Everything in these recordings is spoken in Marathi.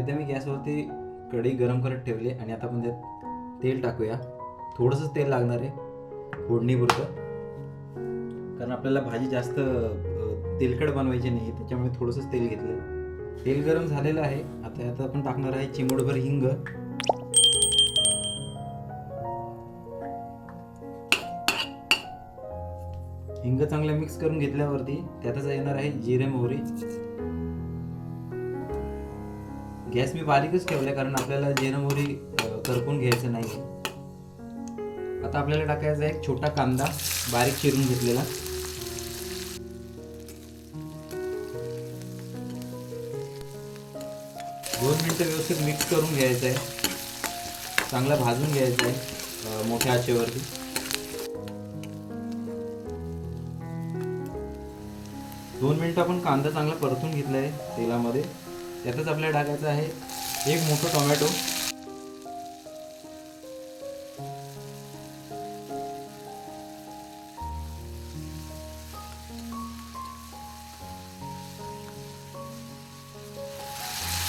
इथे मी गॅसवरती कढई गरम करत ठेवली आणि आता आपण त्यात तेल टाकूया. थोडंसंच तेल लागणार आहे फोडणीपुरतं, कारण आपल्याला भाजी जास्त तेलकट बनवायची नाही, त्याच्यामुळे थोडंसंच तेल घेतलं. तेल गरम झालेलं आहे. आता यात आपण टाकणार आहे चिमूटभर हिंग, हिंग चांगलं मिक्स करून घेतल्यावरती त्यातच येणार आहे जिरे मोहरी. गॅस मी बारीकच ठेवलाय कारण आपल्याला जिरे मोहरी करपून घ्यायचं नाही. आता आपल्याला टाकायचा एक छोटा कांदा बारीक चिरून घेतलेला. दोन मिनिटं व्यवस्थित मिक्स करून घ्यायचं आहे, चांगला भाजून घ्यायचं आहे मोठ्या आचेवरती. दोन मिनिटं आपण कांदा चांगला परतून घेतला आहे तेलामध्ये. त्यातच आपल्याला टाकायचं आहे एक मोठं टोमॅटो.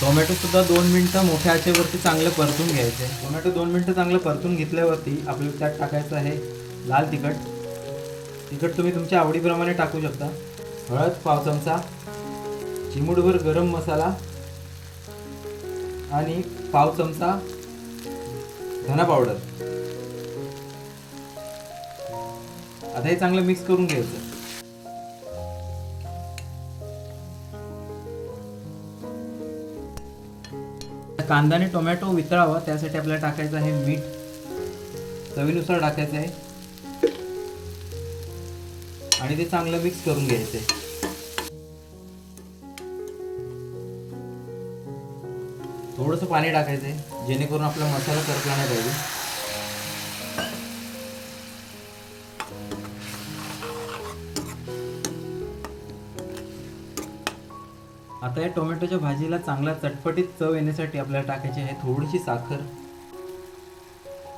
टोमॅटो सुद्धा 2 मिनिटं मोठ्या आचेवरती चांगलं परतून घ्यायचं आहे. टोमॅटो 2 मिनिटं चांगलं परतून घेतल्यावरती आपल्याला त्यात टाकायचं आहे लाल तिखट. तिखट तुम्ही तुमच्या आवडीप्रमाणे टाकू शकता. हळद पाव चमचा, चिमूटभर गरम मसाला आणि पाव चमचा धना पावडर. आता हे चांगलं मिक्स करून घ्यायचं. कांदा आणि टोमॅटो वितळावा त्यासाठी आपल्याला टाकायचं आहे मीठ, चवीनुसार टाकायचं आहे आणि ते चांगलं मिक्स करून घ्यायचं आहे. थोडंसं पाणी टाकायचं आहे जेणेकरून आपला मसाला करपला नाही पाहिजे. आता या टोमॅटोच्या भाजीला चांगला चटपटीत चव येण्यासाठी आपल्याला टाकायची आहे थोडीशी साखर.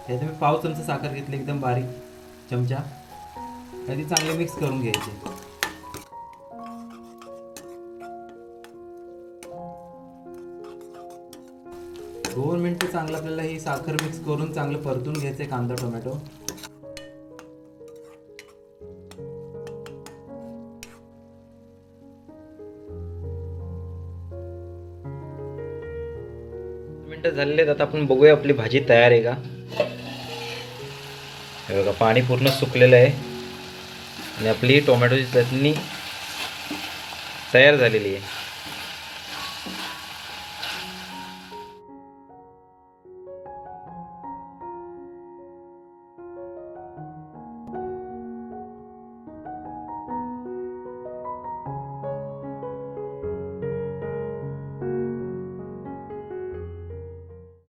त्यात मी पाव चमचा साखर घेतली, एकदम बारीक चमचा. ती चांगले मिक्स करून घ्यायचे. 2 मिनिटं चांगलं आपल्याला ही साखर मिक्स करून चांगलं परतून घ्यायचंय कांदा टोमॅटो. मिनिटं झालेले आहेत. आता आपण बघूया आपली भाजी तयार आहे का. हे बघा पाणी पूर्ण सुकलेलं आहे आणि आपली टोमॅटोची चटणी तयार झालेली आहे.